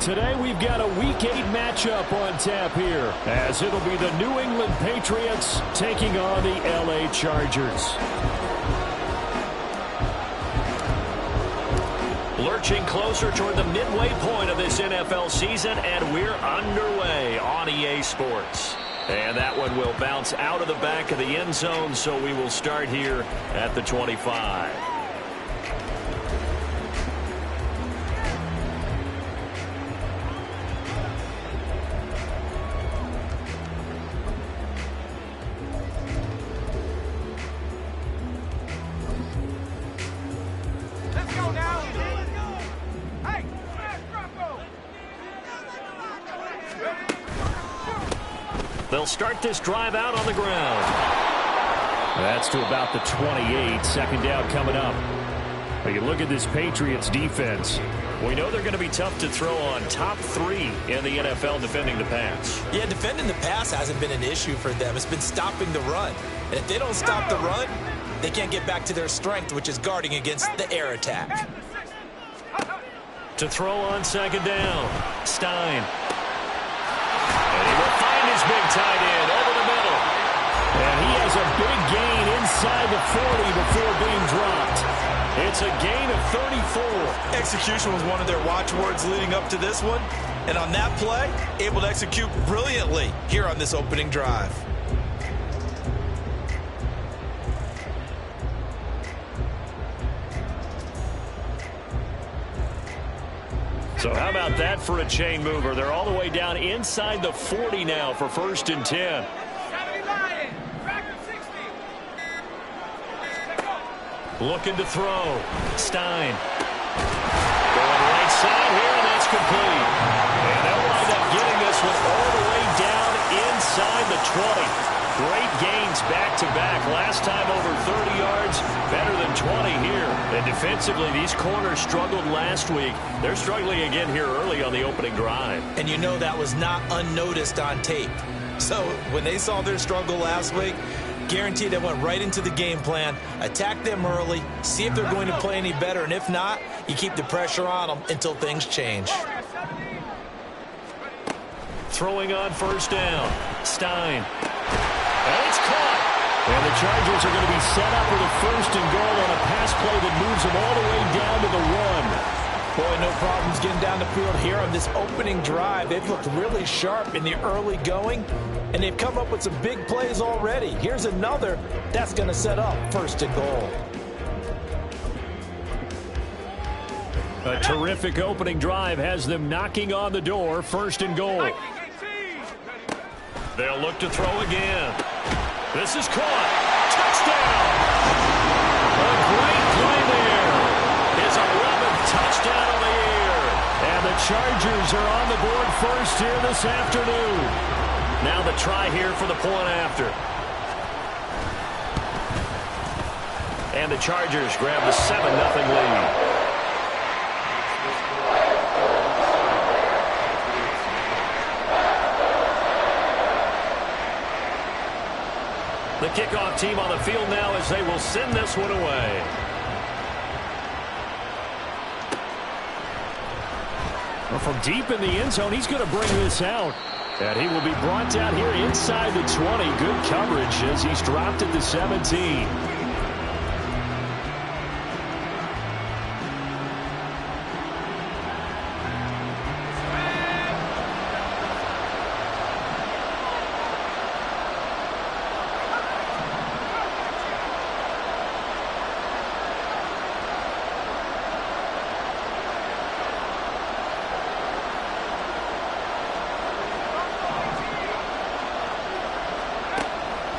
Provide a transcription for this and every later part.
Today we've got a Week 8 matchup on tap here, as it'll be the New England Patriots taking on the LA Chargers. Lurching closer toward the midway point of this NFL season, and we're underway on EA Sports. And that one will bounce out of the back of the end zone, so we will start here at the 25. They'll start this drive out on the ground. That's to about the 28. Second down coming up. But you look at this Patriots defense. We know they're going to be tough to throw on. Top 3 in the NFL defending the pass. Yeah, defending the pass hasn't been an issue for them. It's been stopping the run. And if they don't stop the run, they can't get back to their strength, which is guarding against the air attack. To throw on second down, Stein. And he will find his big tight end over the middle. And he has a big gain inside the 40 before being dropped. It's a gain of 34. Execution was one of their watchwords leading up to this one. And on that play, able to execute brilliantly here on this opening drive. So how about that for a chain mover? They're all the way down inside the 40 now for 1st and 10. Looking to throw. Stein. Going right side here, and that's complete. And they'll wind up getting this one all the way down inside the 20. Great gains back-to-back. Last time over 30 yards, better than 20 here. And defensively, these corners struggled last week. They're struggling again here early on the opening drive. And you know that was not unnoticed on tape. So when they saw their struggle last week, guaranteed they went right into the game plan, attack them early, see if they're going to play any better, and if not, you keep the pressure on them until things change. Throwing on 1st down, Stein. And it's caught. And the Chargers are going to be set up with a 1st and goal on a pass play that moves them all the way down to the 1. Boy, no problems getting down the field here on this opening drive. They've looked really sharp in the early going, and they've come up with some big plays already. Here's another that's going to set up 1st and goal. A terrific opening drive has them knocking on the door. 1st and goal. They'll look to throw again. This is caught. Touchdown! A great play there. His 11th touchdown of the year. And the Chargers are on the board first here this afternoon. Now the try here for the point after. And the Chargers grab the 7-0 lead. The kickoff team on the field now as they will send this one away. Well, from deep in the end zone, he's going to bring this out. And he will be brought down here inside the 20. Good coverage as he's dropped at the 17.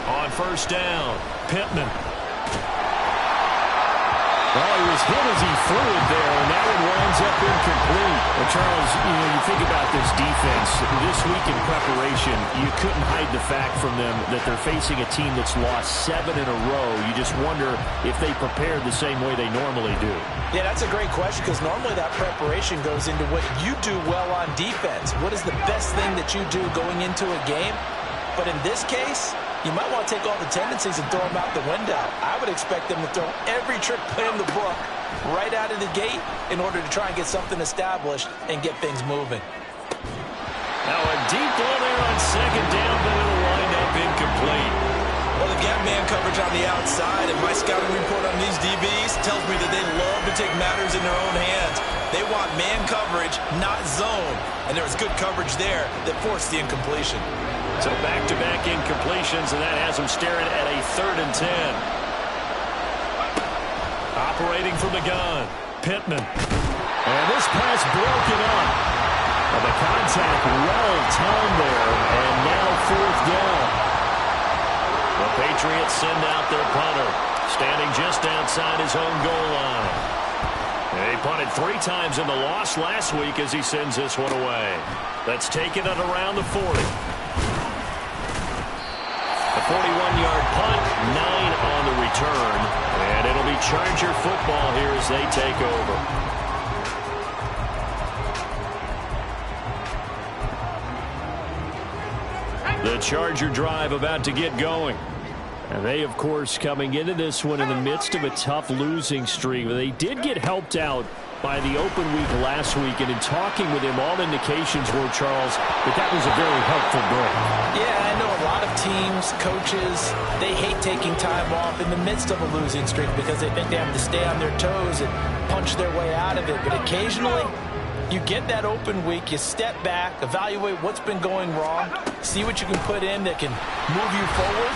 On 1st down, Pittman. Well, he was hit as he threw it there, and that one winds up incomplete. Well, Charles, you think about this defense. This week in preparation, you couldn't hide the fact from them that they're facing a team that's lost 7 in a row. You just wonder if they prepared the same way they normally do. Yeah, that's a great question, because normally that preparation goes into what you do well on defense. What is the best thing that you do going into a game? But in this case, you might want to take all the tendencies and throw them out the window. I would expect them to throw every trick play in the book right out of the gate in order to try and get something established and get things moving. Now a deep ball there on second down, but it'll wind up incomplete. Well, they've got man coverage on the outside, and my scouting report on these DBs tells me that they love to take matters in their own hands. They want man coverage, not zone. And there was good coverage there that forced the incompletion. So back-to-back incompletions, and that has them staring at a 3rd and 10. Operating from the gun, Pittman. And this pass broken up. Well, the contact well timed there, and now 4th down. The Patriots send out their punter, standing just outside his own goal line. They punted 3 times in the loss last week as he sends this one away. Let's take it at around the 40. A 41-yard punt, 9 on the return, and it'll be Charger football here as they take over. The Charger drive about to get going. And they, of course, coming into this one in the midst of a tough losing streak. They did get helped out by the open week last week, and in talking with him, all indications were, Charles, that was a very helpful break. Yeah, I know a lot of teams, coaches, they hate taking time off in the midst of a losing streak because they think they have to stay on their toes and punch their way out of it. But occasionally, you get that open week, you step back, evaluate what's been going wrong, see what you can put in that can move you forward,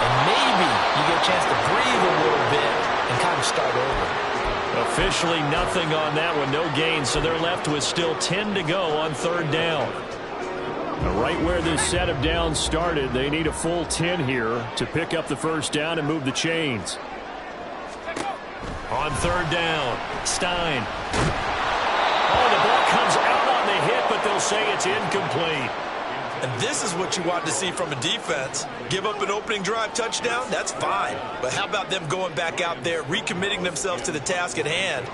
and maybe you get a chance to breathe a little bit and kind of start over. Officially nothing on that one, no gain, so they're left with still 10 to go on 3rd down. Right where this set of downs started, they need a full 10 here to pick up the 1st down and move the chains. On 3rd down, Stein. Oh, the ball comes out on the hit, but they'll say it's incomplete. And this is what you want to see from a defense. Give up an opening drive touchdown, that's fine. But how about them going back out there, recommitting themselves to the task at hand,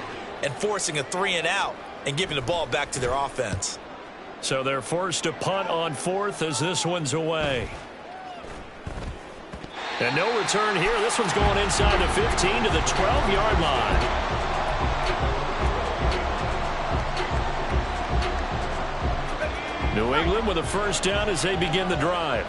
and forcing a 3-and-out and giving the ball back to their offense. So they're forced to punt on 4th as this one's away. And no return here. This one's going inside the 15 to the 12-yard line. New England with a 1st down as they begin the drive.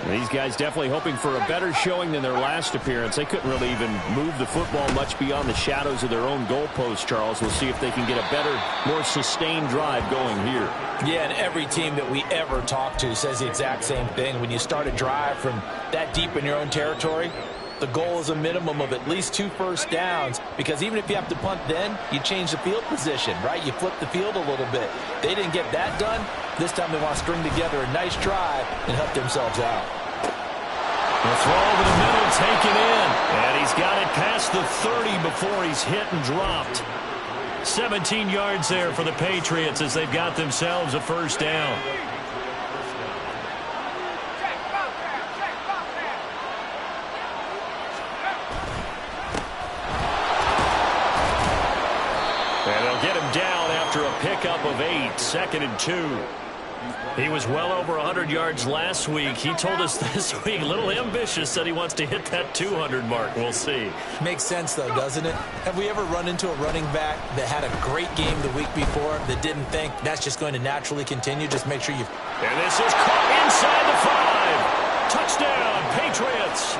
And these guys definitely hoping for a better showing than their last appearance. They couldn't really even move the football much beyond the shadows of their own goalpost, Charles. We'll see if they can get a better, more sustained drive going here. Yeah, and every team that we ever talk to says the exact same thing. When you start a drive from that deep in your own territory, the goal is a minimum of at least 2 first downs, because even if you have to punt then, you change the field position, right? You flip the field a little bit. They didn't get that done. This time they want to string together a nice drive and help themselves out. The throw over the middle taken in, and he's got it past the 30 before he's hit and dropped. 17 yards there for the Patriots as they've got themselves a 1st down. And they'll get him down after a pickup of 8, 2nd and 2. He was well over 100 yards last week. He told us this week, a little ambitious, that he wants to hit that 200 mark. We'll see. Makes sense, though, doesn't it? Have we ever run into a running back that had a great game the week before that didn't think that's just going to naturally continue? Just make sure you... And this is caught inside the 5. Touchdown, Patriots.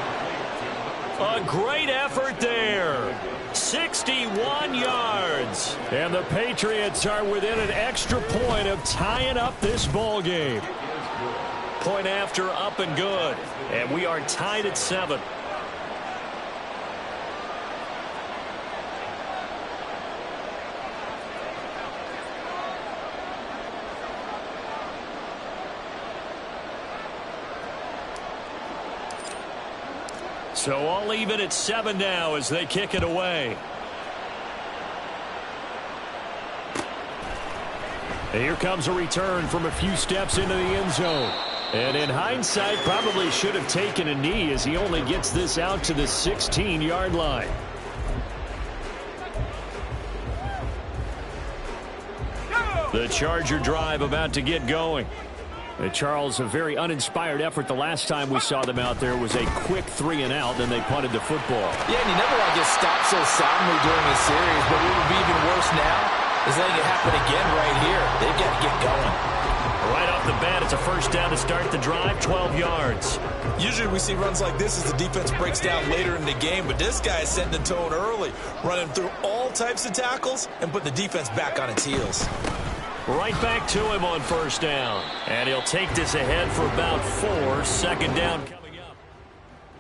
A great effort there. 61 yards. And the Patriots are within an extra point of tying up this ball game. Point after, up and good. And we are tied at 7. So all even at 7 now as they kick it away. And here comes a return from a few steps into the end zone. And in hindsight, probably should have taken a knee as he only gets this out to the 16-yard line. The Charger drive about to get going. Charles, a very uninspired effort. The last time we saw them out there was a quick 3-and-out, then they punted the football. Yeah, and you never want to get stopped so soundly during a series, but what would be even worse now is letting it happen again right here. They've got to get going. Right off the bat, it's a first down to start the drive, 12 yards. Usually we see runs like this as the defense breaks down later in the game, but this guy is setting the tone early, running through all types of tackles and put the defense back on its heels. Right back to him on first down. And he'll take this ahead for about 4. Second down coming up.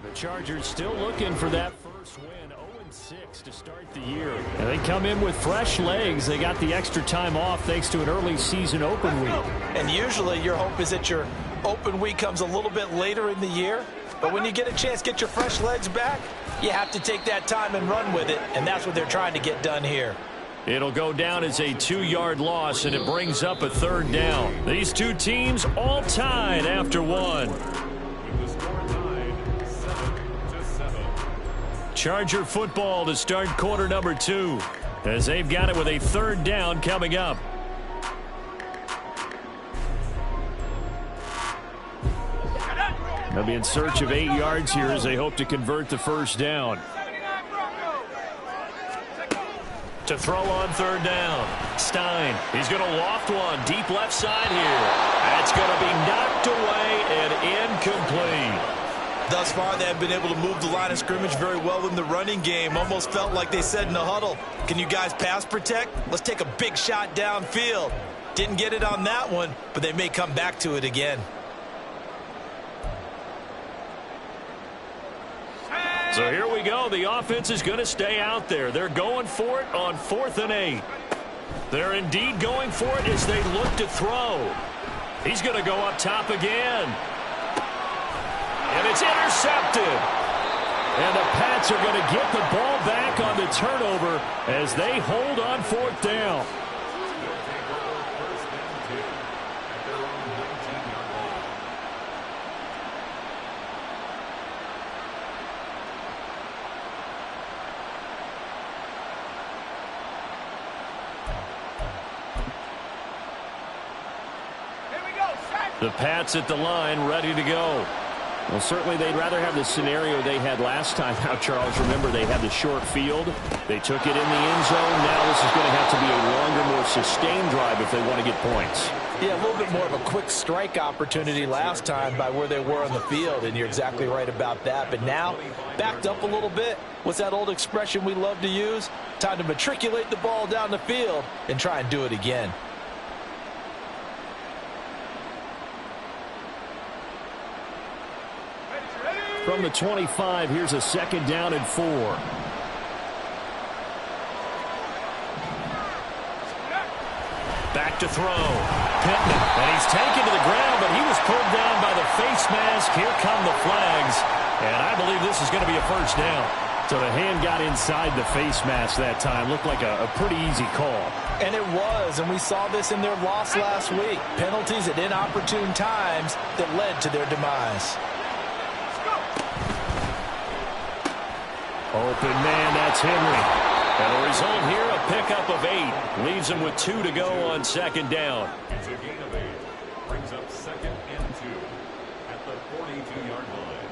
The Chargers still looking for that first win. 0-6 to start the year. And they come in with fresh legs. They got the extra time off thanks to an early season open week. And usually your hope is that your open week comes a little bit later in the year. But when you get a chance to get your fresh legs back, you have to take that time and run with it. And that's what they're trying to get done here. It'll go down as a 2-yard loss, and it brings up a third down. These two teams all tied after one. Charger football to start quarter number 2, as they've got it with a third down coming up. They'll be in search of 8 yards here as they hope to convert the first down. To throw on third down, Stein. He's going to loft one deep left side here. That's going to be knocked away and incomplete. Thus far, they have been able to move the line of scrimmage very well in the running game. Almost felt like they said in the huddle, can you guys pass protect? Let's take a big shot downfield. Didn't get it on that one, but they may come back to it again. So here we go. The offense is going to stay out there. They're going for it on 4th and 8. They're indeed going for it as they look to throw. He's going to go up top again. And it's intercepted. And the Pats are going to get the ball back on the turnover as they hold on 4th down. The Pats at the line, ready to go. Well, certainly they'd rather have the scenario they had last time out, Charles. Remember, they had the short field. They took it in the end zone. Now this is going to have to be a longer, more sustained drive if they want to get points. Yeah, a little bit more of a quick strike opportunity last time by where they were on the field, and you're exactly right about that. But now, backed up a little bit. What's that old expression we love to use? Time to matriculate the ball down the field and try and do it again. From the 25, here's a second down and 4. Back to throw. Pittman, and he's taken to the ground, but he was pulled down by the face mask. Here come the flags, and I believe this is going to be a first down. So the hand got inside the face mask that time. Looked like a pretty easy call. And it was, and we saw this in their loss last week. Penalties at inopportune times that led to their demise. Open man, that's Henry. And the result here, a pickup of 8. Leaves him with 2 to go on second down. It's a gain of 8. Brings up 2nd and 2 at the 42-yard line.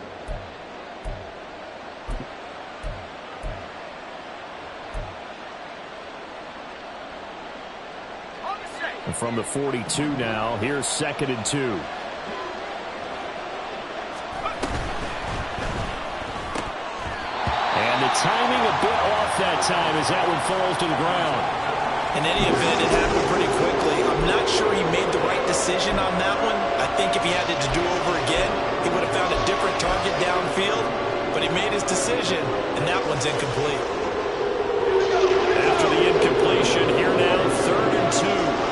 And from the 42 now, here's 2nd and 2. Timing a bit off that time as that one falls to the ground. In any event, it happened pretty quickly. I'm not sure he made the right decision on that one. I think if he had it to do over again, he would have found a different target downfield. But he made his decision, and that one's incomplete. After the incompletion, here now, 3rd and 2.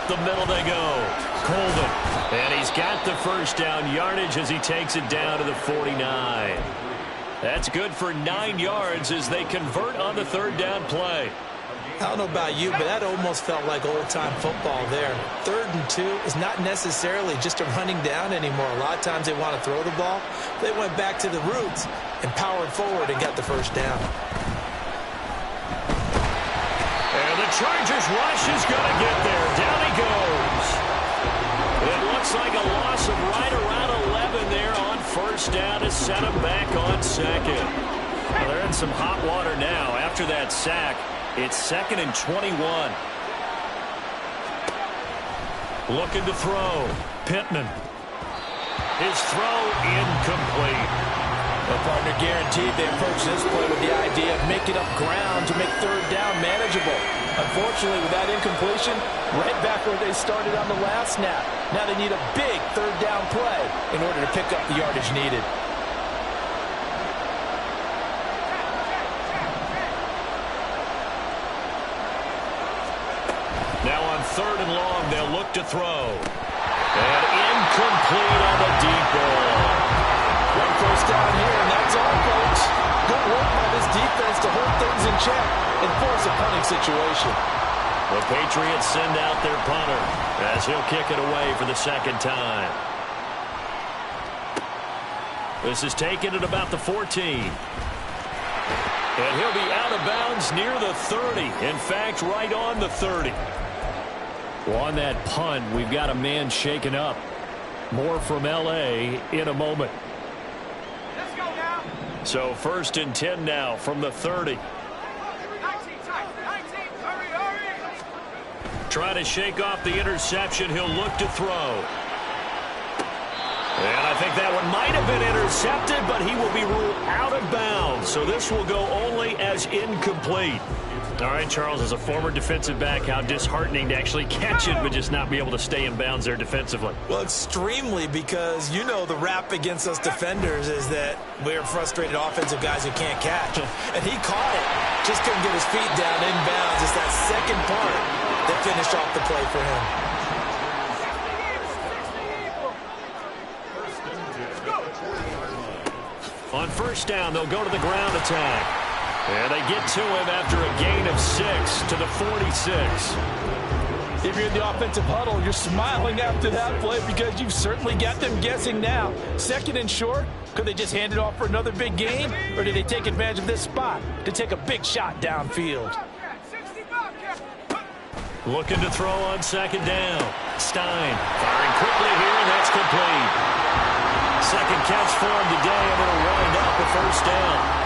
The middle they go. Colvin. And he's got the first down yardage as he takes it down to the 49. That's good for 9 yards as they convert on the 3rd down play. I don't know about you, but that almost felt like old-time football there. 3rd and 2 is not necessarily just a running down anymore. A lot of times they want to throw the ball. They went back to the roots and powered forward and got the first down. And the Chargers rush is going to get there. Down he goes. It looks like a loss of right around 11 there on first down to set him back on second. Well, they're in some hot water now after that sack. It's 2nd and 21. Looking to throw. Pittman. His throw incomplete. The partner guaranteed they approach this play with the idea of making up ground to make 3rd down manageable. Unfortunately, with that incompletion, right back where they started on the last snap. Now they need a big 3rd down play in order to pick up the yardage needed. Now on 3rd and long, they'll look to throw. And incomplete on the deep ball. One first down here, and that's all, folks. Good work by this defense to hold things in check and force a punting situation. The Patriots send out their punter as he'll kick it away for the 2nd time. This is taken at about the 14. And he'll be out of bounds near the 30. In fact, right on the 30. Well, on that punt, we've got a man shaken up. More from L.A. in a moment. Let's go now. So 1st and 10 now from the 30. 19 tight. 19. Hurry. Trying to shake off the interception. He'll look to throw. And I think that one might have been intercepted, but he will be ruled out of bounds. So this will go only as incomplete. All right, Charles, as a former defensive back, how disheartening to actually catch it, but just not be able to stay in bounds there defensively. Well, extremely, because you know the rap against us defenders is that we're frustrated offensive guys who can't catch. And he caught it. Just couldn't get his feet down in bounds. It's that second part that finished off the play for him. On first down, they'll go to the ground attack. And they get to him after a gain of 6 to the 46. If you're in the offensive huddle, you're smiling after that play because you've certainly got them guessing now. 2nd and short, could they just hand it off for another big gain? Or do they take advantage of this spot to take a big shot downfield? Looking to throw on 2nd down. Stein firing quickly here, and that's complete. 2nd catch for him today, and it'll wind up a first down.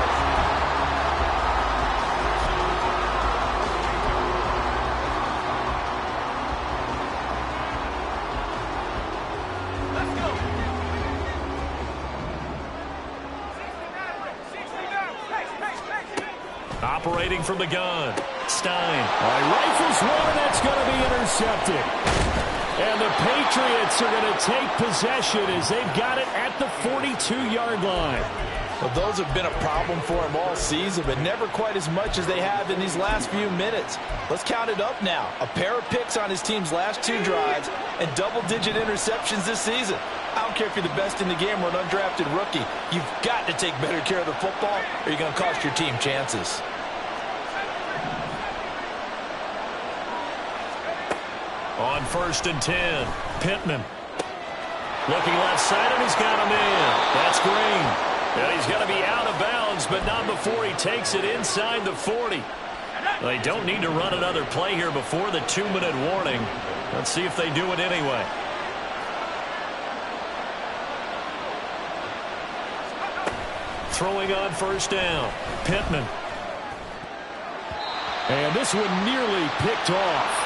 Operating from the gun. Stein. Rifles one, and that's going to be intercepted. And the Patriots are going to take possession as they've got it at the 42-yard line. Well, those have been a problem for him all season, but never quite as much as they have in these last few minutes. Let's count it up now. A pair of picks on his team's last 2 drives and double-digit interceptions this season. I don't care if you're the best in the game or an undrafted rookie. You've got to take better care of the football or you're going to cost your team chances. On 1st and 10, Pittman. Looking left side, and he's got him in. That's Green. And he's going to be out of bounds, but not before he takes it inside the 40. They don't need to run another play here before the 2-minute warning. Let's see if they do it anyway. Throwing on first down, Pittman. And this one nearly picked off.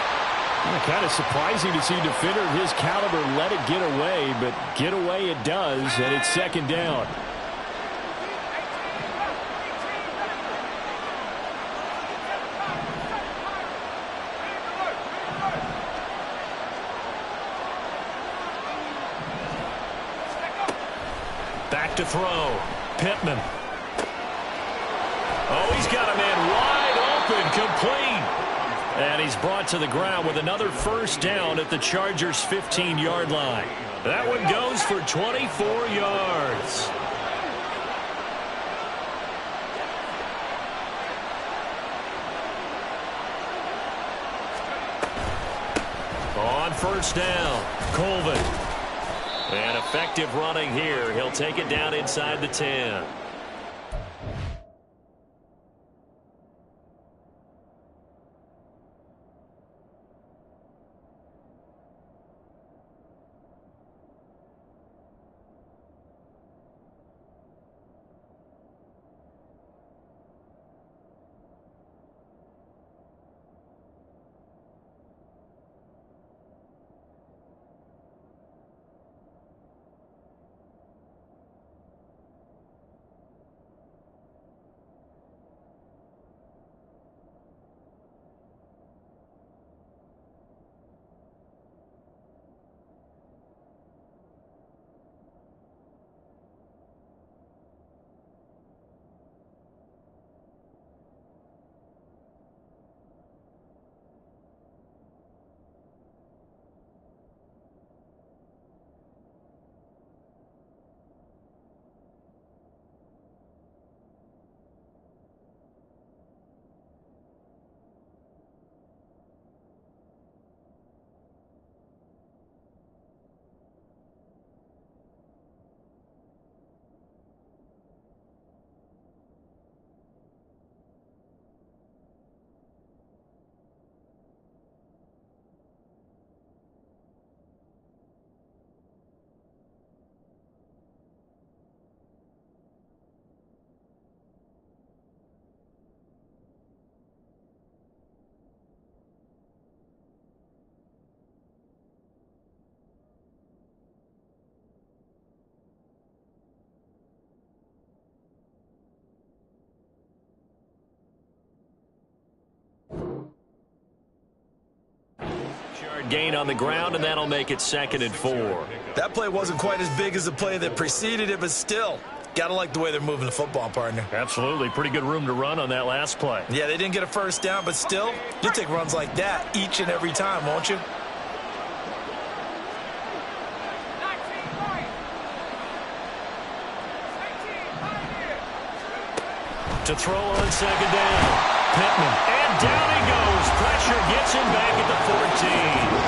Kind of surprising to see a defender of his caliber let it get away, but get away it does, and it's 2nd down. Back to throw. Pittman. Oh, he's got a man wide open, complete. And he's brought to the ground with another first down at the Chargers' 15-yard line. That one goes for 24 yards. first down. Colvin. And effective running here. He'll take it down inside the 10. Gain on the ground, and that'll make it 2nd and 4. That play wasn't quite as big as the play that preceded it, but still, gotta like the way they're moving the football, partner. Absolutely. Pretty good room to run on that last play. Yeah, they didn't get a first down, but still, you'll take runs like that each and every time, won't you? To throw on 2nd down. Pittman. And down he goes. Pressure gets him back at the 14.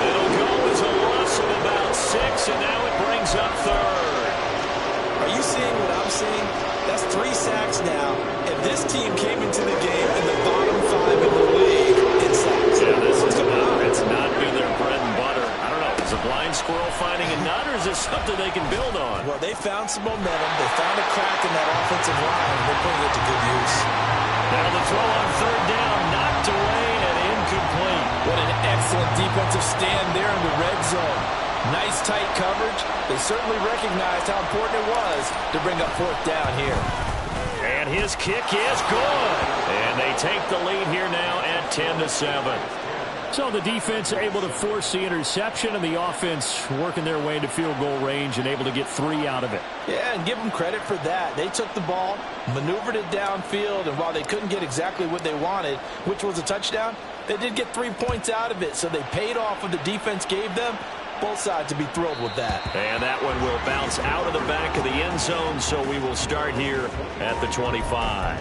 It'll go as a loss of about 6, and now it brings up 3rd. Are you seeing what I'm seeing? That's 3 sacks now. If this team came into the game in the bottom 5 in the league in sacks. Yeah, it's not been their bread and butter. I don't know. Is a blind squirrel finding a nut, or is this something they can build on? Well, they found some momentum. They found a crack in that offensive line, and they're putting it to good use. Now the throw on 3rd down, knocked away and incomplete. What an excellent defensive stand there in the red zone. Nice tight coverage. They certainly recognized how important it was to bring up 4th down here. And his kick is good. And they take the lead here now at 10-7. So the defense able to force the interception, and the offense working their way into field goal range and able to get 3 out of it. Yeah, and give them credit for that. They took the ball, maneuvered it downfield, and while they couldn't get exactly what they wanted, which was a touchdown, they did get 3 points out of it, so they paid off what the defense gave them. Both sides to be thrilled with that. And that one will bounce out of the back of the end zone, so we will start here at the 25.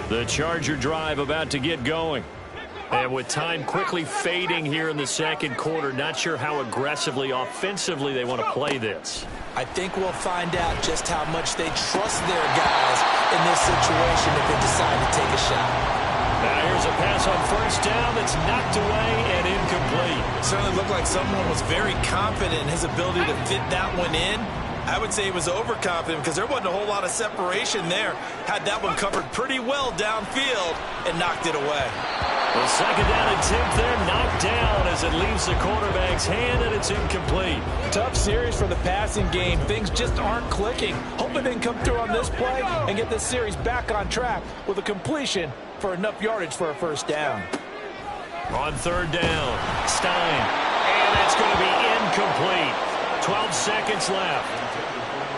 The Charger drive about to get going. And with time quickly fading here in the 2nd quarter, not sure how aggressively, offensively they want to play this. I think we'll find out just how much they trust their guys in this situation if they decide to take a shot. Now here's a pass on 1st down that's knocked away and incomplete. It certainly looked like someone was very confident in his ability to fit that one in. I would say he was overconfident because there wasn't a whole lot of separation there. Had that one covered pretty well downfield and knocked it away. Well, 2nd down and 10th there, knocked down as it leaves the quarterback's hand, and it's incomplete. Tough series for the passing game. Things just aren't clicking. Hoping they can come through on this play and get this series back on track with a completion for enough yardage for a 1st down. On 3rd down, Stein. And that's going to be incomplete. 12 seconds left.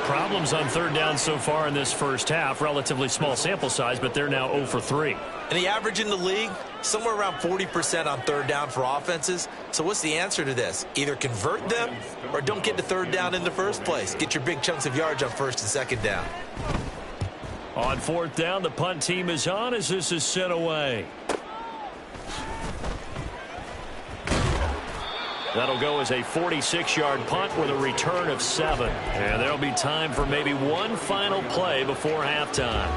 Problems on third down so far in this first half. Relatively small sample size, but they're now 0 for 3. And the average in the league, somewhere around 40% on third down for offenses. So what's the answer to this? Either convert them or don't get to third down in the first place. Get your big chunks of yards on first and second down. On fourth down, the punt team is on as this is sent away. That'll go as a 46-yard punt with a return of 7. And there'll be time for maybe one final play before halftime.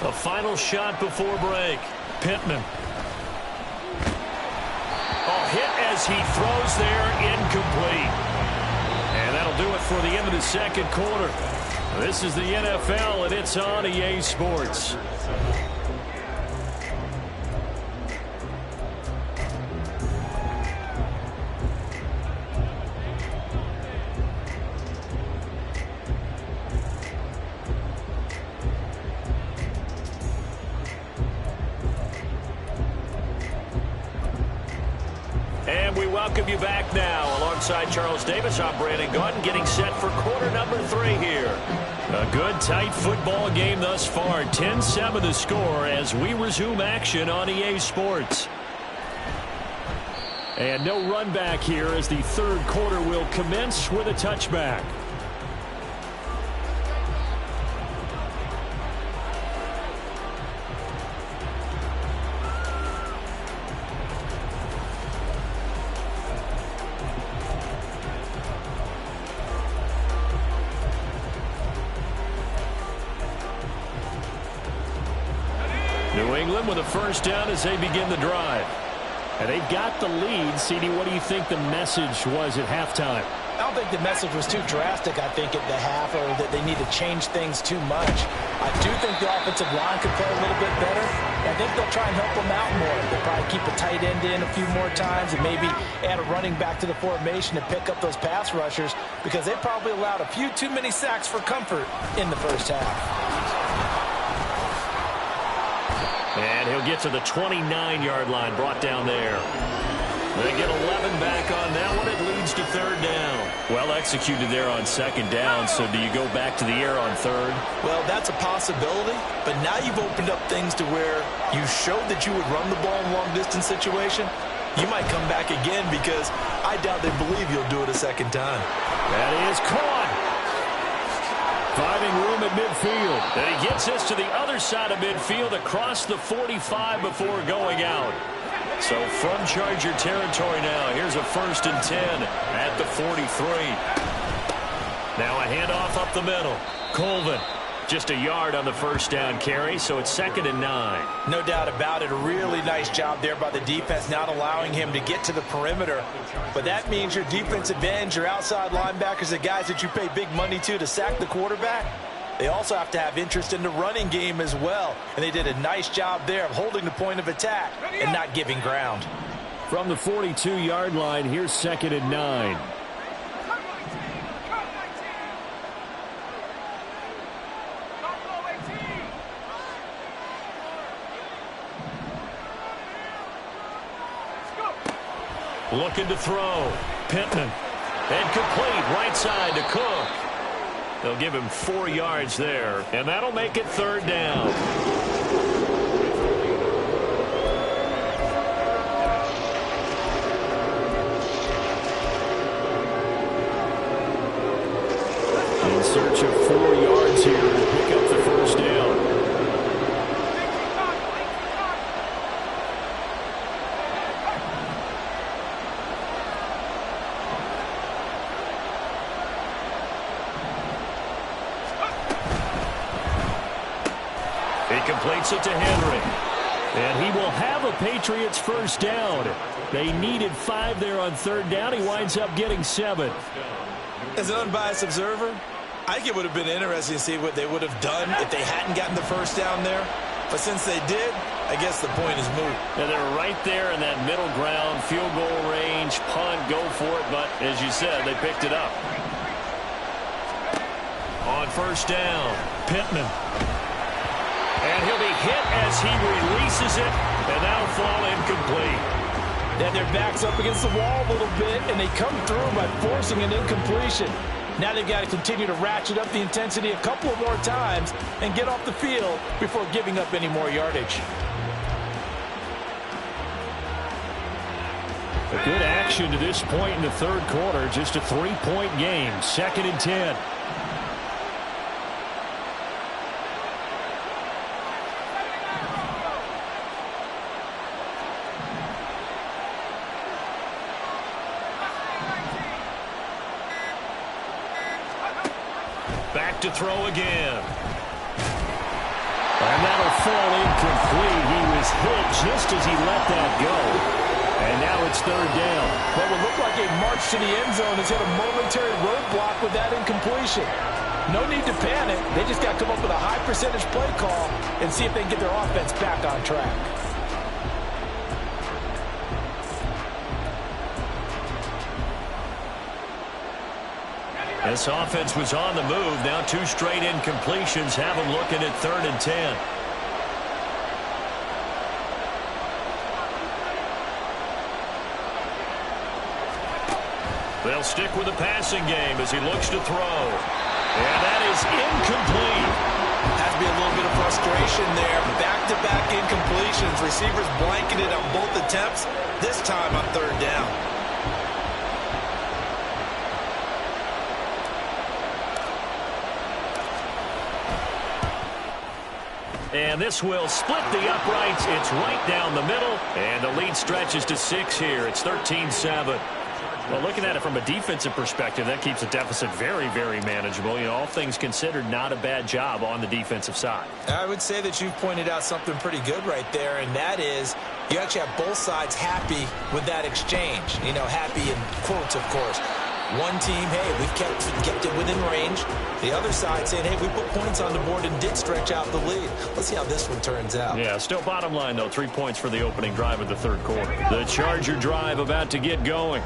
A final shot before break. Pittman. Hit as he throws there, incomplete. And that'll do it for the end of the second quarter. This is the NFL, and it's on EA Sports. And we welcome you back now. Alongside Charles Davis, I'm Brandon Gaudin, getting set for quarter number 3 here. A good, tight football game thus far. 10-7 the score as we resume action on EA Sports. And no run back here as the third quarter will commence with a touchback. New England with a first down as they begin the drive. And they've got the lead. CD, what do you think the message was at halftime? I don't think the message was too drastic, I think, at the half, or that they need to change things too much. I do think the offensive line could play a little bit better. I think they'll try and help them out more. They'll probably keep a tight end in a few more times and maybe add a running back to the formation to pick up those pass rushers, because they probably allowed a few too many sacks for comfort in the first half. And he'll get to the 29-yard line, brought down there. They get 11 back on that one. It leads to third down. Well executed there on second down. So do you go back to the air on third? Well, that's a possibility, but now you've opened up things to where you showed that you would run the ball in long-distance situation. You might come back again, because I doubt they believe you'll do it a second time. That is caught. Finding room at midfield. And he gets this to the other side of midfield across the 45 before going out. So from Charger territory now, here's a 1st and 10 at the 43. Now a handoff up the middle. Colvin, just a yard on the first down carry, so it's 2nd and 9. No doubt about it. A really nice job there by the defense, not allowing him to get to the perimeter. But that means your defensive ends, your outside linebackers, the guys that you pay big money to sack the quarterback, they also have to have interest in the running game as well. And they did a nice job there of holding the point of attack and not giving ground. From the 42-yard line, here's 2nd and 9. Looking to throw. Pittman. And complete right side to Cook. They'll give him 4 yards there, and that'll make it third down. In search of 4 yards here to pick up the first down. Completes it to Henry. And he will have a Patriots first down. They needed 5 there on third down. He winds up getting 7. As an unbiased observer, I think it would have been interesting to see what they would have done if they hadn't gotten the first down there. But since they did, I guess the point is moot. And they're right there in that middle ground, field goal range, punt, go for it. But as you said, they picked it up. On first down, Pittman. And he'll be hit as he releases it, and that'll fall incomplete. Then their back's up against the wall a little bit, and they come through by forcing an incompletion. Now they've got to continue to ratchet up the intensity a couple of more times and get off the field before giving up any more yardage. A good action to this point in the third quarter. Just a 3-point game. 2nd and 10. Back to throw again. And that'll fall incomplete. He was hit just as he let that go. And now it's 3rd down. What would look like a march to the end zone has hit a momentary roadblock with that incompletion. No need to panic. They just got to come up with a high percentage play call and see if they can get their offense back on track. This offense was on the move. Now 2 straight incompletions have them looking at 3rd and 10. They'll stick with the passing game as he looks to throw. And that is incomplete. Has to be a little bit of frustration there. Back-to-back incompletions. Receivers blanketed on both attempts, this time on 3rd down. And this will split the uprights. It's right down the middle. And the lead stretches to 6 here. It's 13-7. Well, looking at it from a defensive perspective, that keeps the deficit very, very manageable. You know, all things considered, not a bad job on the defensive side. I would say that you've pointed out something pretty good right there, and that is you actually have both sides happy with that exchange. You know, happy in quotes, of course. One team, hey, we've kept it within range. The other side saying, hey, we put points on the board and did stretch out the lead. Let's see how this one turns out. Yeah, still bottom line, though, 3 points for the opening drive of the third quarter. The Charger drive about to get going.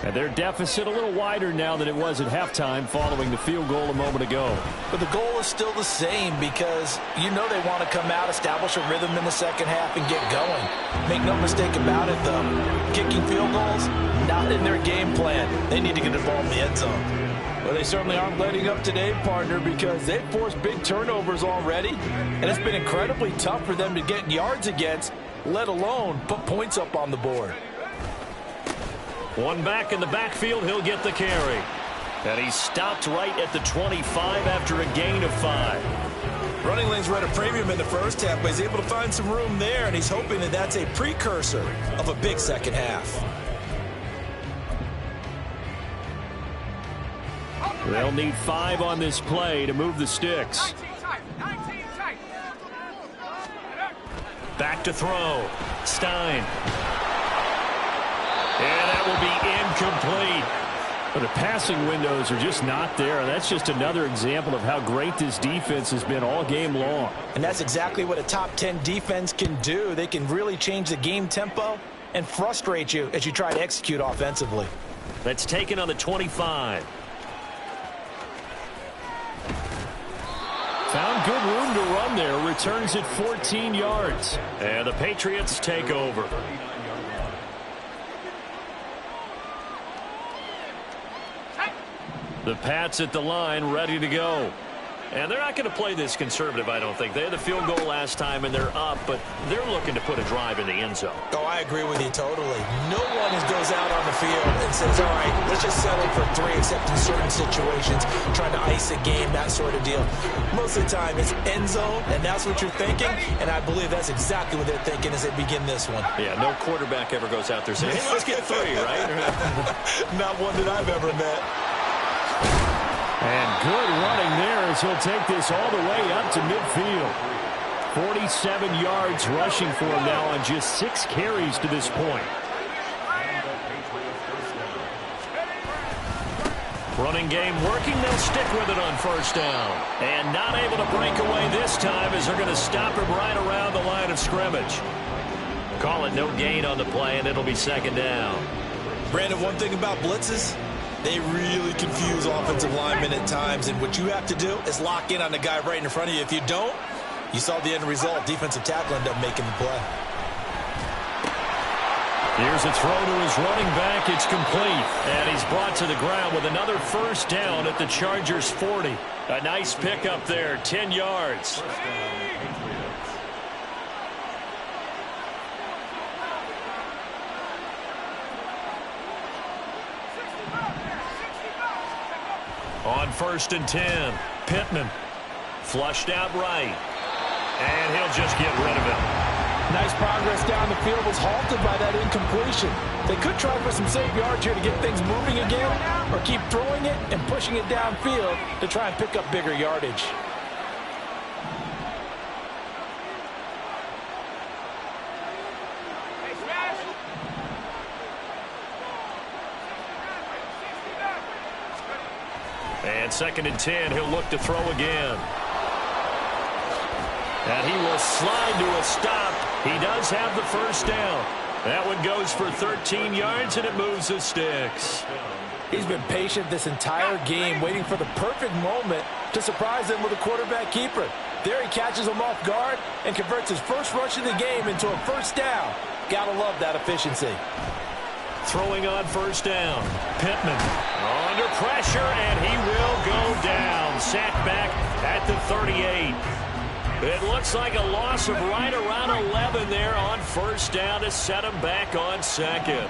And their deficit a little wider now than it was at halftime following the field goal a moment ago. But the goal is still the same because you know they want to come out, establish a rhythm in the second half, and get going. Make no mistake about it, though. Kicking field goals, not in their game plan. They need to get the ball in the end zone. Well, they certainly aren't letting up today, partner, because they've forced big turnovers already. And it's been incredibly tough for them to get yards against, let alone put points up on the board. One back in the backfield, he'll get the carry. And he stopped right at the 25 after a gain of 5. Running lanes were at a premium in the first half, but he's able to find some room there, and he's hoping that that's a precursor of a big second half. They'll need 5 on this play to move the sticks. 19 tight. Back to throw. Stein. And that will be incomplete. But the passing windows are just not there. That's just another example of how great this defense has been all game long. And that's exactly what a top 10 defense can do. They can really change the game tempo and frustrate you as you try to execute offensively. That's taken on the 25. Found good room to run there. Returns at 14 yards. And the Patriots take over. The Pats at the line, ready to go. And they're not going to play this conservative, I don't think. They had the field goal last time, and they're up, but they're looking to put a drive in the end zone. Oh, I agree with you totally. No one goes out on the field and says, all right, let's just settle for 3, except in certain situations, trying to ice a game, that sort of deal. Most of the time, it's end zone, and that's what you're thinking, and I believe that's exactly what they're thinking as they begin this one. Yeah, no quarterback ever goes out there saying, hey, let's get 3, right? Not one that I've ever met. And good running there as he'll take this all the way up to midfield. 47 yards rushing for him now on just 6 carries to this point. Running game working. They'll stick with it on first down. And not able to break away this time as they're going to stop him right around the line of scrimmage. Call it no gain on the play, and it'll be second down. Brandon, one thing about blitzes, they really confuse offensive linemen at times, and what you have to do is lock in on the guy right in front of you. If you don't, you saw the end result. Defensive tackle ended up making the play. Here's a throw to his running back. It's complete. And he's brought to the ground with another first down at the Chargers' 40. A nice pickup there, 10 yards. First down, Patriots. On 1st and 10, Pittman flushed out right. And he'll just get rid of it. Nice progress down the field, was halted by that incompletion. They could try for some safe yards here to get things moving again, or keep throwing it and pushing it downfield to try and pick up bigger yardage. And 2nd and 10, he'll look to throw again. And he will slide to a stop. He does have the first down. That one goes for 13 yards, and it moves the sticks. He's been patient this entire game, waiting for the perfect moment to surprise them with a quarterback keeper. There he catches him off guard and converts his first rush of the game into a first down. Gotta love that efficiency. Throwing on first down. Pittman under pressure, and he will go down. Sacked back at the 38. It looks like a loss of right around 11 there on first down to set him back on second.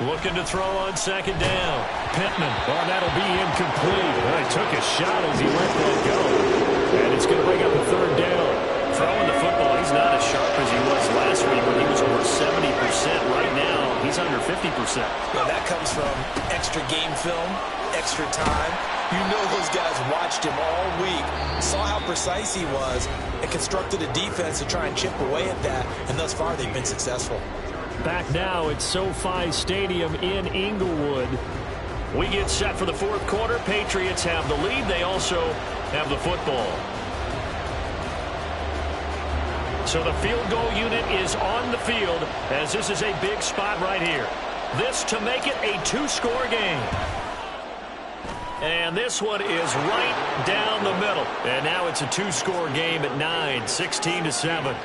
Looking to throw on second down. Pittman. Well, that'll be incomplete. Well, he took a shot as he let that go. And it's going to bring up a third down. Throwing the football, he's not as sharp as he was last week when he was over 70%. Right now, he's under 50%. Well, that comes from extra game film, extra time. You know those guys watched him all week, saw how precise he was, and constructed a defense to try and chip away at that, and thus far they've been successful. Back now at SoFi Stadium in Inglewood. We get set for the fourth quarter. Patriots have the lead. They also have the football. So the field goal unit is on the field as this is a big spot right here. This to make it a two-score game. And this one is right down the middle. And now it's a two-score game at 9, 16-7.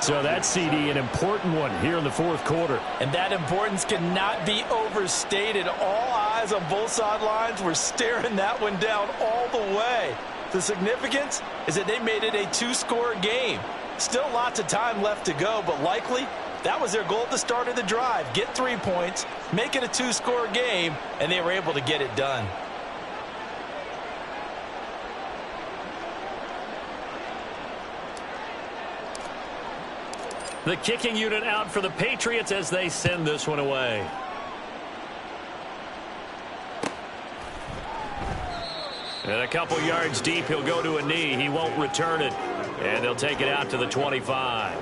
So that's, CD, an important one here in the fourth quarter. And that importance cannot be overstated. All eyes on both sidelines were staring that one down all the way. The significance is that they made it a two-score game. Still lots of time left to go, but likely that was their goal at the start of the drive. Get 3 points, make it a two-score game, and they were able to get it done. The kicking unit out for the Patriots as they send this one away. And a couple yards deep, he'll go to a knee. He won't return it. And they'll take it out to the 25.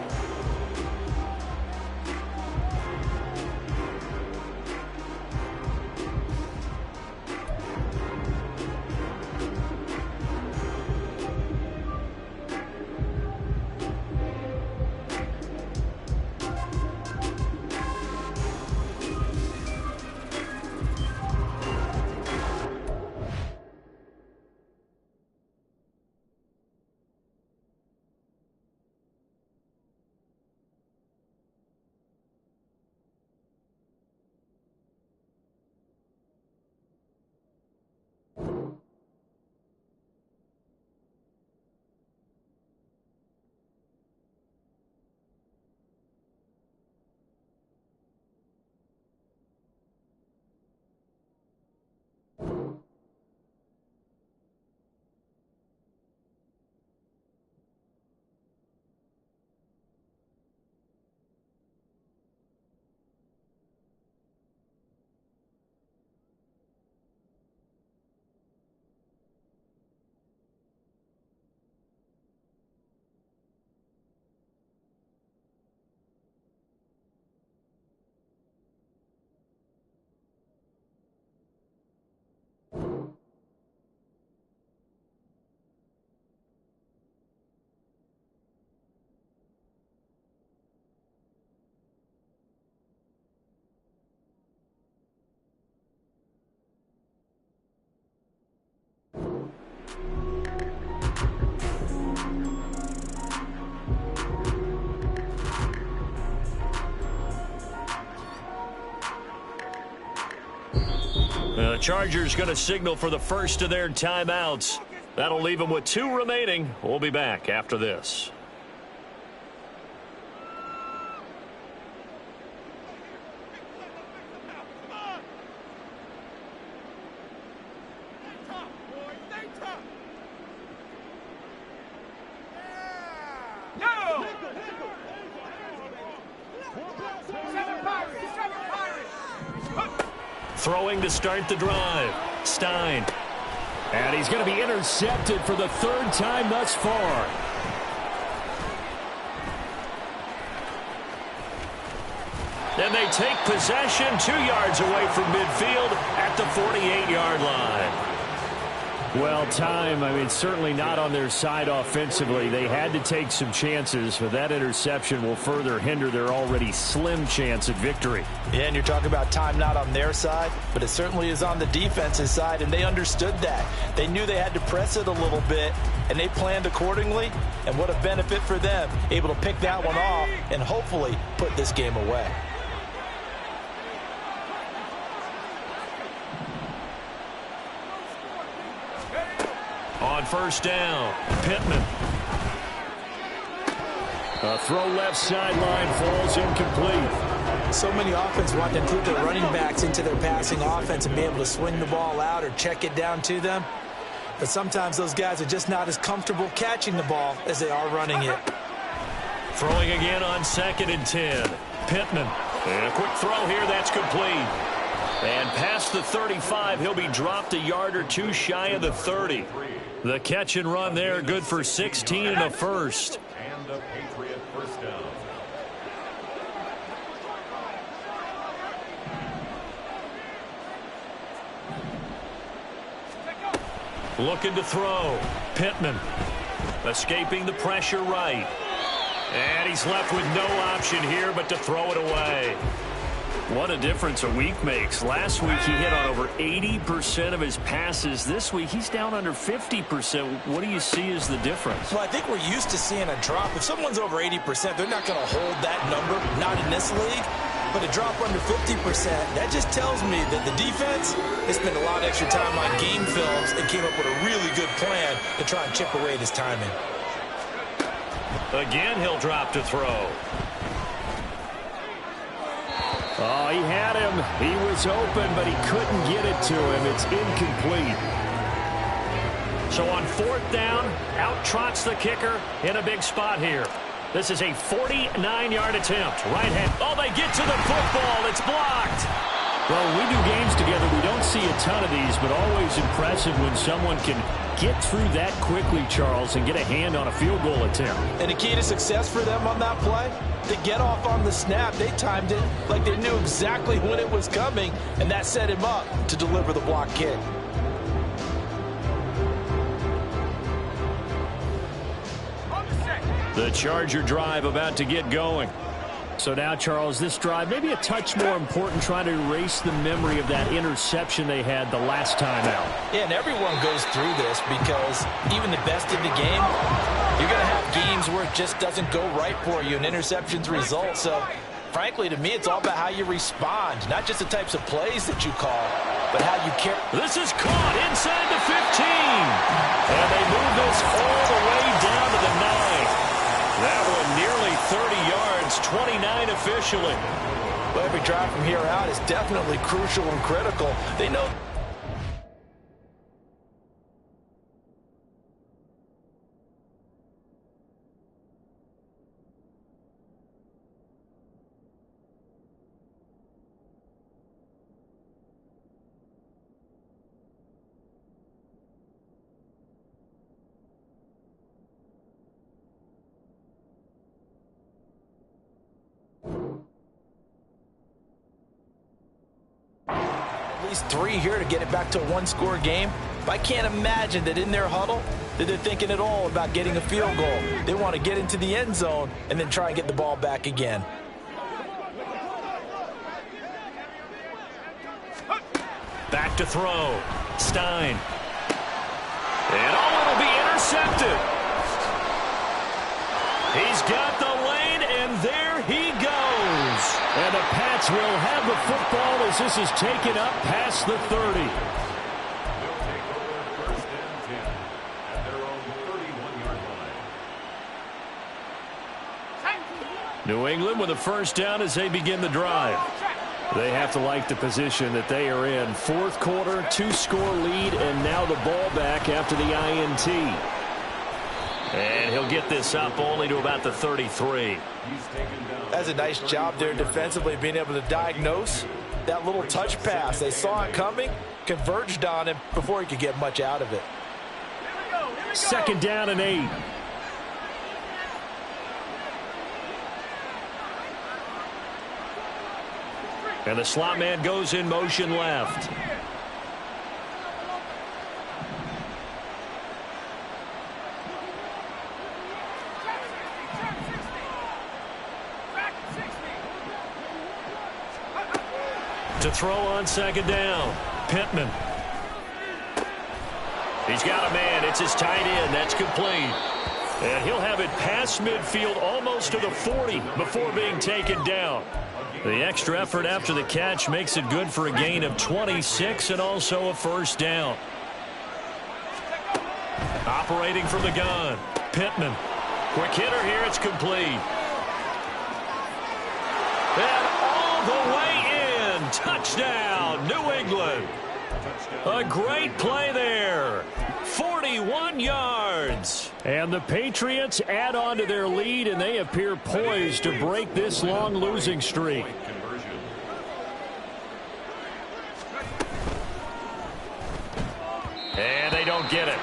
The Chargers going to signal for the first of their timeouts. That'll leave them with 2 remaining. We'll be back after this. Throwing to start the drive. Stein. And he's going to be intercepted for the 3rd time thus far. And they take possession 2 yards away from midfield at the 48-yard line. Well, certainly not on their side offensively. They had to take some chances, but that interception will further hinder their already slim chance at victory. Yeah, and you're talking about time not on their side, but it certainly is on the defense's side, and they understood that. They knew they had to press it a little bit, and they planned accordingly, and what a benefit for them, able to pick that one off and hopefully put this game away. On first down, Pittman. A throw left sideline falls incomplete. So many offenses want to include their running backs into their passing offense and be able to swing the ball out or check it down to them. But sometimes those guys are just not as comfortable catching the ball as they are running it. Throwing again on 2nd and 10. Pittman. And a quick throw here, that's complete. And past the 35, he'll be dropped a yard or 2 shy of the 30. The catch and run there, good for 16 and a first. And a Patriot first down. Looking to throw. Pittman. Escaping the pressure right. And he's left with no option here but to throw it away. What a difference a week makes. Last week he hit on over 80% of his passes. This week he's down under 50%. What do you see as the difference? Well, I think we're used to seeing a drop. If someone's over 80%, they're not going to hold that number, not in this league. But a drop under 50%, that just tells me that the defense has spent a lot of extra time on game films and came up with a really good plan to try and chip away at his timing. Again, he'll drop to throw. Oh, he had him. He was open, but he couldn't get it to him. It's incomplete. So on 4th down, out trots the kicker in a big spot here. This is a 49-yard attempt. Right hand. Oh, they get to the football. It's blocked. Well, when we do games together, we don't see a ton of these, but always impressive when someone can get through that quickly, Charles, and get a hand on a field goal attempt. And the key to success for them on that play, to get off on the snap, they timed it like they knew exactly when it was coming, and that set him up to deliver the block kick. The Charger drive about to get going. So now, Charles, this drive maybe a touch more important, trying to erase the memory of that interception they had the last time out. Yeah, and everyone goes through this because even the best in the game, you're going to have games where it just doesn't go right for you and interceptions result. So, frankly, to me, it's all about how you respond, not just the types of plays that you call, but how you carry. This is caught inside the 15. And they move this all the way down to the 9. That one nearly 30 yards, 29 officially. Well, every drive from here out is definitely crucial and critical. They know. At least 3 here to get it back to a one-score game. But I can't imagine that in their huddle that they're thinking at all about getting a field goal. They want to get into the end zone and then try and get the ball back again. Back to throw. Stein. And it'll be intercepted. He's got the lane, and there he goes. And the Pats will have the football as this is taken up past the 30. They'll take over 1st and 10 at their own 31-yard line. New England with a first down as they begin the drive. They have to like the position that they are in. Fourth quarter, 2-score lead, and now the ball back after the INT. And he'll get this up only to about the 33. That's a nice job there defensively, being able to diagnose that little touch pass. They saw it coming, converged on him before he could get much out of it. Second down and 8. And the slot man goes in motion left. To throw on second down, Pittman. He's got a man. It's his tight end. That's complete. And he'll have it past midfield almost to the 40 before being taken down. The extra effort after the catch makes it good for a gain of 26 and also a first down. Operating from the gun, Pittman. Quick hitter here. It's complete. And all the way in. Touchdown, New England. A great play there. 41 yards. And the Patriots add on to their lead, and they appear poised to break this long losing streak. And they don't get it.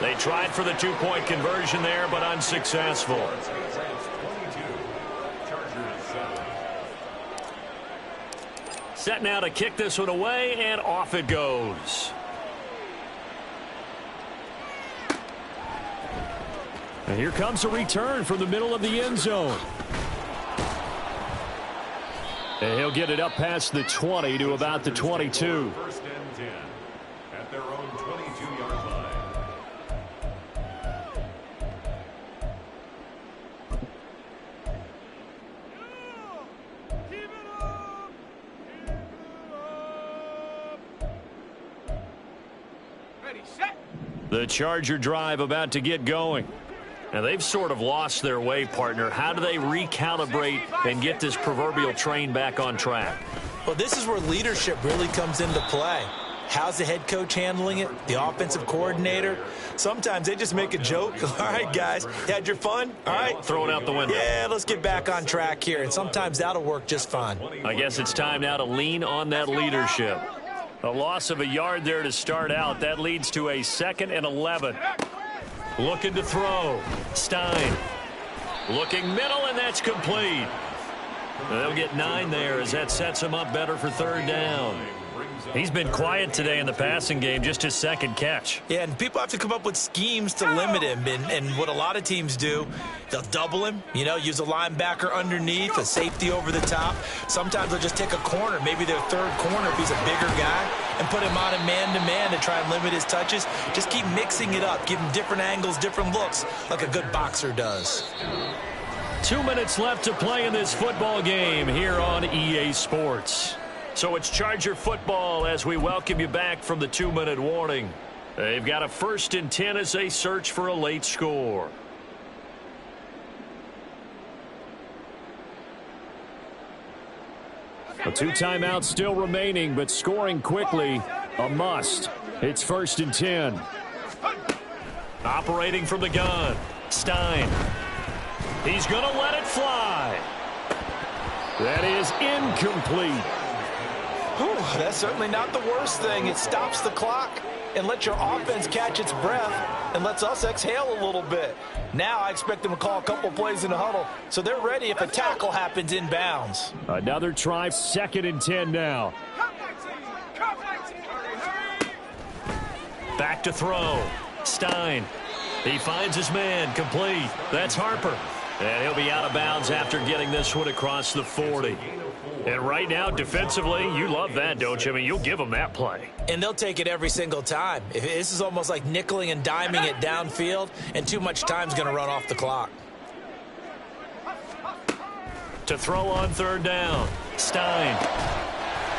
They tried for the 2-point conversion there, but unsuccessful. Set now to kick this one away, and off it goes. And here comes a return from the middle of the end zone. And he'll get it up past the 20 to about the 22. 1st and 10 at their own 22-yard line. The Charger drive about to get going. Now, they've sort of lost their way, partner. How do they recalibrate and get this proverbial train back on track? Well, this is where leadership really comes into play. How's the head coach handling it? The offensive coordinator? Sometimes they just make a joke. All right, guys, you had your fun? All right. Throw it out the window. Yeah, let's get back on track here. And sometimes that'll work just fine. I guess it's time now to lean on that leadership. A loss of a yard there to start out. That leads to a 2nd and 11. Looking to throw. Stein. Looking middle, and that's complete. They'll get 9 there as that sets him up better for 3rd down. He's been quiet today in the passing game, just his 2nd catch. Yeah, and people have to come up with schemes to limit him. And what a lot of teams do, they'll double him, use a linebacker underneath, a safety over the top. Sometimes they'll just take a corner, maybe their 3rd corner if he's a bigger guy, and put him on a man-to-man to try and limit his touches. Just keep mixing it up, give him different angles, different looks, like a good boxer does. 2 minutes left to play in this football game here on EA Sports. So it's Charger football as we welcome you back from the 2-minute warning. They've got a 1st and 10 as they search for a late score. A 2 timeouts still remaining, but scoring quickly, a must. It's 1st and 10. Operating from the gun, Stein. He's going to let it fly. That is incomplete. Whew, that's certainly not the worst thing. It stops the clock and lets your offense catch its breath and lets us exhale a little bit. Now I expect them to call a couple plays in the huddle, so they're ready if a tackle happens inbounds. Another try, 2nd and 10 now. Back to throw. Stein. He finds his man, complete. That's Harper. And he'll be out of bounds after getting this one across the 40. And right now, defensively, you love that, don't you? I mean, you'll give them that play. And they'll take it every single time. This is almost like nickeling and diming it downfield, and too much time's going to run off the clock. To throw on third down. Stein.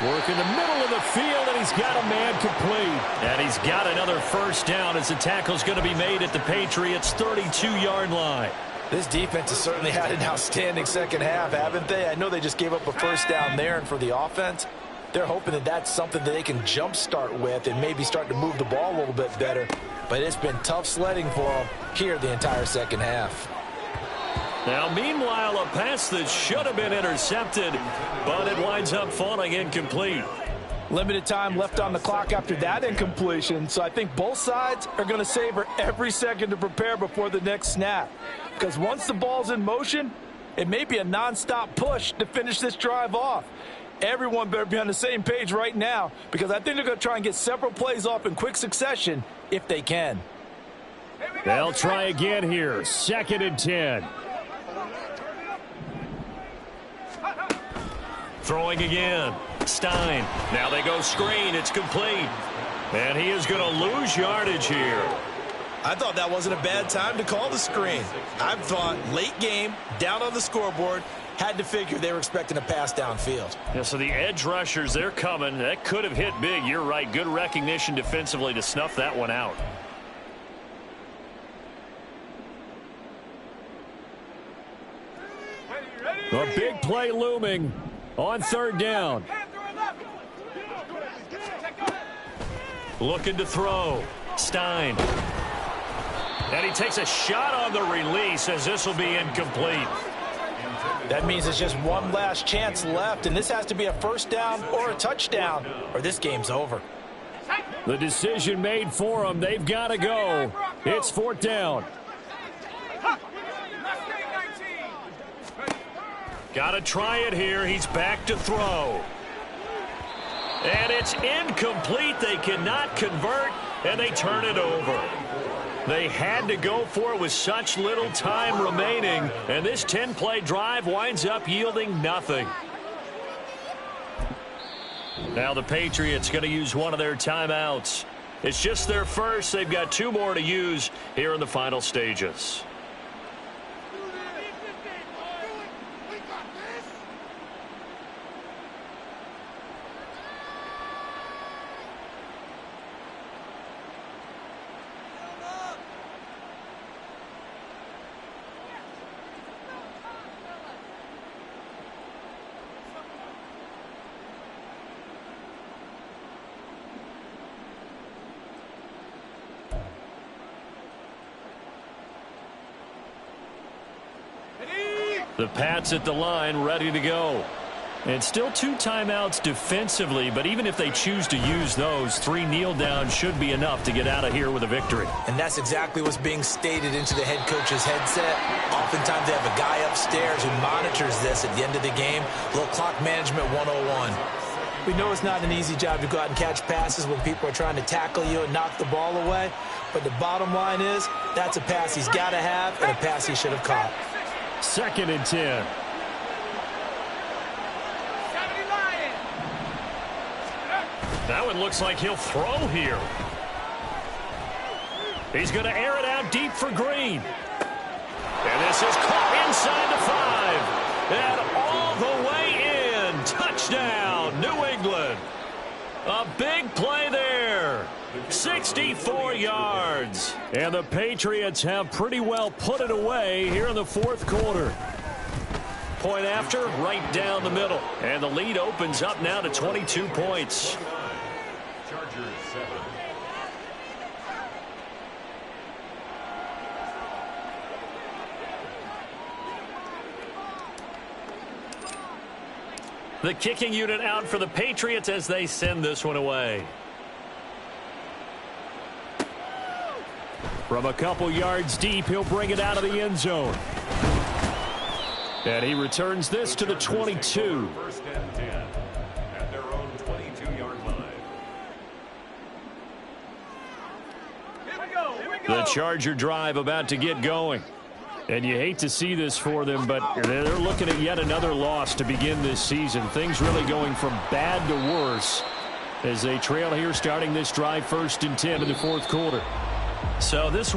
Work in the middle of the field, and he's got a man complete. And he's got another first down as the tackle's going to be made at the Patriots' 32-yard line. This defense has certainly had an outstanding second half, haven't they? I know they just gave up a first down there, and for the offense, they're hoping that that's something that they can jumpstart with and maybe start to move the ball a little bit better. But it's been tough sledding for them here the entire second half. Now, meanwhile, a pass that should have been intercepted, but it winds up falling incomplete. Limited time left on the clock after that incompletion, so I think both sides are going to savor every second to prepare before the next snap. Because once the ball's in motion, it may be a nonstop push to finish this drive off. Everyone better be on the same page right now, because I think they're going to try and get several plays off in quick succession if they can. They'll try again here. 2nd and 10. Throwing again. Stein. Now they go screen. It's complete. And he is going to lose yardage here. I thought that wasn't a bad time to call the screen. I thought late game, down on the scoreboard, had to figure they were expecting a pass downfield. Yeah, so the edge rushers, they're coming. That could have hit big. You're right. Good recognition defensively to snuff that one out. A big play looming on 3rd down. Looking to throw. Stein. And he takes a shot on the release as this will be incomplete. That means there's just one last chance left, and this has to be a first down or a touchdown, or this game's over. The decision made for them. They've got to go. It's 4th down. Got to try it here. He's back to throw. And it's incomplete. They cannot convert, and they turn it over. They had to go for it with such little time remaining, and this 10-play drive winds up yielding nothing. Now the Patriots going to use one of their timeouts. It's just their first. They've got 2 more to use here in the final stages. The Pats at the line, ready to go. And still 2 timeouts defensively, but even if they choose to use those, 3 kneel downs should be enough to get out of here with a victory. And that's exactly what's being stated into the head coach's headset. Oftentimes they have a guy upstairs who monitors this at the end of the game. A little clock management 101. We know it's not an easy job to go out and catch passes when people are trying to tackle you and knock the ball away. But the bottom line is, that's a pass he's got to have and a pass he should have caught. 2nd and 10. That one looks like he'll throw here. He's going to air it out deep for Green. And this is caught inside the 5. And all the way in. Touchdown, New England. A big play there. 64 yards. And the Patriots have pretty well put it away here in the 4th quarter. Point after, right down the middle. And the lead opens up now to 22 points. Chargers 7. The kicking unit out for the Patriots as they send this one away. From a couple yards deep, he'll bring it out of the end zone. And he returns this to the 22. 1st and 10 at their own 22-yard line. The Charger drive about to get going. And you hate to see this for them, but they're looking at yet another loss to begin this season. Things really going from bad to worse as they trail here starting this drive 1st and 10 in the 4th quarter. So this